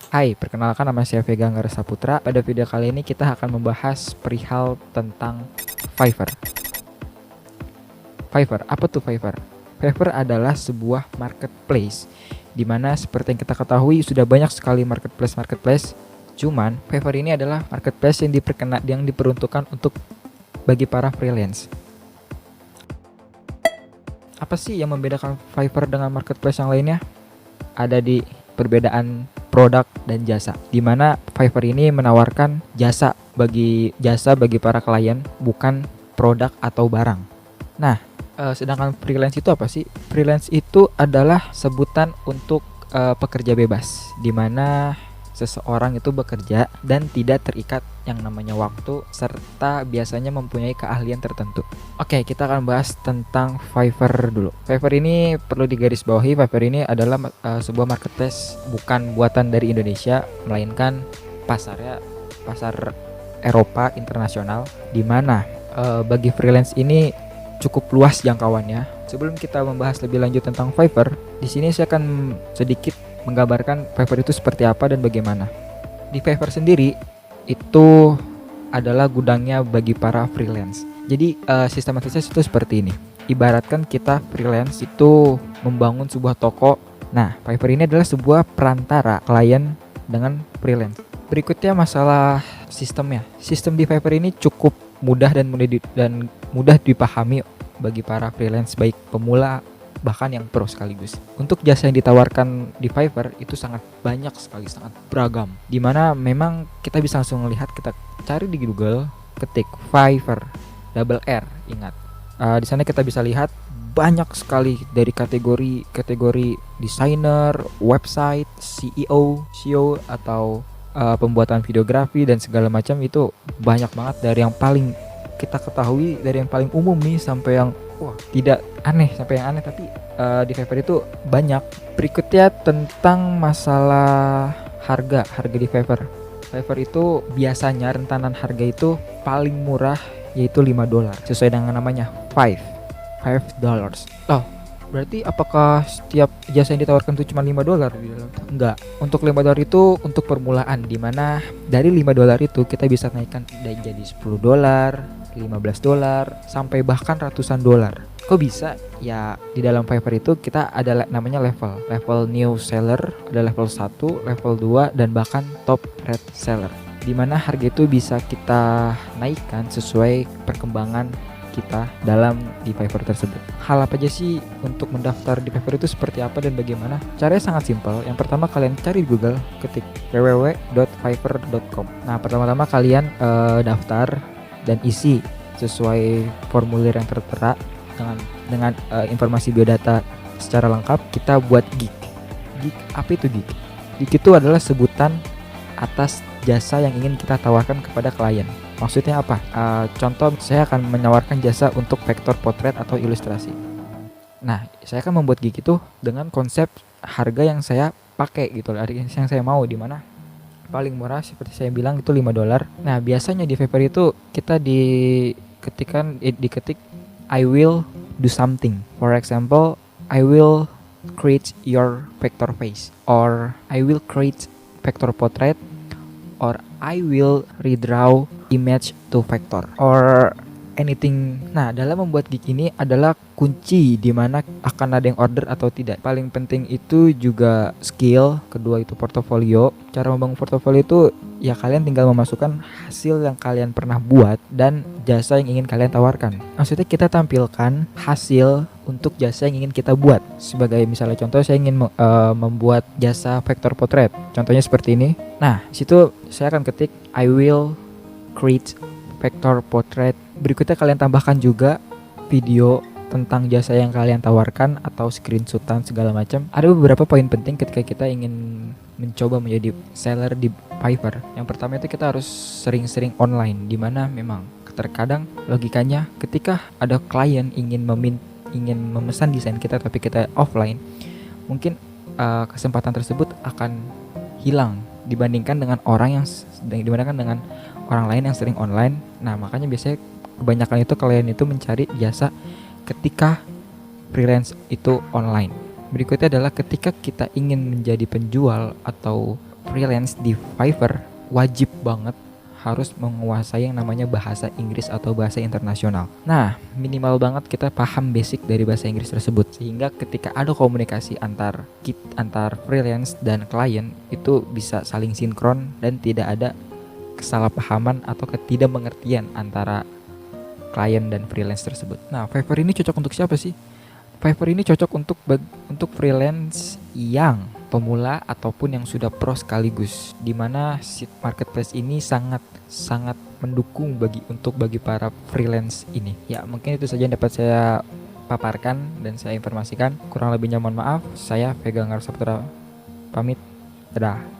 Hai, perkenalkan nama saya Vega Anggara Saputra. Pada video kali ini kita akan membahas perihal tentang Fiverr. Fiverr, apa tuh Fiverr? Fiverr adalah sebuah marketplace di mana seperti yang kita ketahui sudah banyak sekali marketplace. Cuman Fiverr ini adalah marketplace yang diperuntukkan untuk bagi para freelance. Apa sih yang membedakan Fiverr dengan marketplace yang lainnya? Ada di perbedaan produk dan jasa, di mana Fiverr ini menawarkan jasa bagi para klien, bukan produk atau barang. Nah, sedangkan freelance itu apa sih? Freelance itu adalah sebutan untuk pekerja bebas, di mana seseorang itu bekerja dan tidak terikat yang namanya waktu, serta biasanya mempunyai keahlian tertentu. Oke, kita akan bahas tentang Fiverr dulu. Fiverr ini perlu digarisbawahi, Fiverr ini adalah sebuah marketplace bukan buatan dari Indonesia, melainkan pasar Eropa internasional, di mana bagi freelance ini cukup luas jangkauannya. Sebelum kita membahas lebih lanjut tentang Fiverr, di sini saya akan sedikit menggambarkan Fiverr itu seperti apa dan bagaimana. Di Fiverr sendiri itu adalah gudangnya bagi para freelance. Jadi sistematisnya itu seperti ini. Ibaratkan kita freelance itu membangun sebuah toko. Nah, Fiverr ini adalah sebuah perantara klien dengan freelance. Berikutnya masalah sistemnya. Sistem di Fiverr ini cukup mudah dan mudah dipahami bagi para freelance, baik pemula bahkan yang pro sekaligus. Untuk jasa yang ditawarkan di Fiverr itu sangat banyak sekali, sangat beragam. Dimana memang kita bisa langsung melihat, kita cari di Google, ketik Fiverr, double R, ingat. Di sana kita bisa lihat banyak sekali dari kategori desainer, website, CEO atau pembuatan videografi dan segala macam. Itu banyak banget, dari yang paling kita ketahui, dari yang paling umum nih sampai yang tidak aneh, tapi di Fiverr itu banyak. Berikutnya tentang masalah harga di Fiverr. Fiverr itu biasanya rentanan harga itu paling murah yaitu $5, sesuai dengan namanya $5. Oh, berarti apakah setiap jasa yang ditawarkan itu cuma $5 di dalam? Enggak. Untuk $5 itu untuk permulaan, dimana dari $5 itu kita bisa naikkan jadi $10, $15, sampai bahkan ratusan dolar. Kok bisa? Ya, di dalam Fiverr itu kita ada namanya level new seller, ada level 1, level 2, dan bahkan top red seller, dimana harga itu bisa kita naikkan sesuai perkembangan kita di Fiverr tersebut. Hal apa aja sih untuk mendaftar di Fiverr itu seperti apa dan bagaimana? Caranya sangat simpel. Yang pertama, kalian cari di Google, ketik www.fiverr.com. Nah, pertama-tama kalian daftar dan isi sesuai formulir yang tertera dengan informasi biodata secara lengkap. Kita buat gig. Apa itu gig? Gig itu adalah sebutan atas jasa yang ingin kita tawarkan kepada klien. Maksudnya apa? Contoh, saya akan menawarkan jasa untuk vektor potret atau ilustrasi. Nah, saya akan membuat gig itu dengan konsep harga yang saya pakai gitu, yang saya mau, di mana paling murah seperti saya bilang itu $5. Nah, biasanya di Fiverr itu kita diketik I will do something. For example, I will create your vector face, or I will create vector portrait, or I will redraw image to vector, or anything. Nah, dalam membuat gig ini adalah kunci di mana akan ada yang order atau tidak. Paling penting itu juga skill, kedua itu portofolio. Cara membangun portofolio itu ya kalian tinggal memasukkan hasil yang kalian pernah buat dan jasa yang ingin kalian tawarkan. Maksudnya kita tampilkan hasil untuk jasa yang ingin kita buat. Sebagai misalnya contoh, saya ingin membuat jasa vektor potret. Contohnya seperti ini. Nah, situ saya akan ketik I will create vector portrait. Berikutnya kalian tambahkan juga video tentang jasa yang kalian tawarkan atau screenshotan segala macam. Ada beberapa poin penting ketika kita ingin mencoba menjadi seller di Fiverr. Yang pertama itu kita harus sering-sering online, dimana memang terkadang logikanya ketika ada klien ingin memesan desain kita tapi kita offline, mungkin kesempatan tersebut akan hilang dibandingkan dengan orang lain yang sering online. Nah, makanya biasanya kebanyakan itu klien itu mencari jasa ketika freelance itu online. Berikutnya adalah ketika kita ingin menjadi penjual atau freelance di Fiverr wajib banget harus menguasai yang namanya bahasa Inggris atau bahasa internasional. Nah, minimal banget kita paham basic dari bahasa Inggris tersebut, sehingga ketika ada komunikasi antar freelance dan klien itu bisa saling sinkron dan tidak ada kesalahpahaman atau ketidakmengertian antara klien dan freelance tersebut. Nah, Fiverr ini cocok untuk siapa sih? Fiverr ini cocok untuk freelance yang pemula ataupun yang sudah pro sekaligus, di mana si marketplace ini sangat mendukung bagi para freelance ini. Ya, mungkin itu saja yang dapat saya paparkan dan saya informasikan. Kurang lebihnya mohon maaf. Saya Vega Ngarsaputra pamit. Dadah.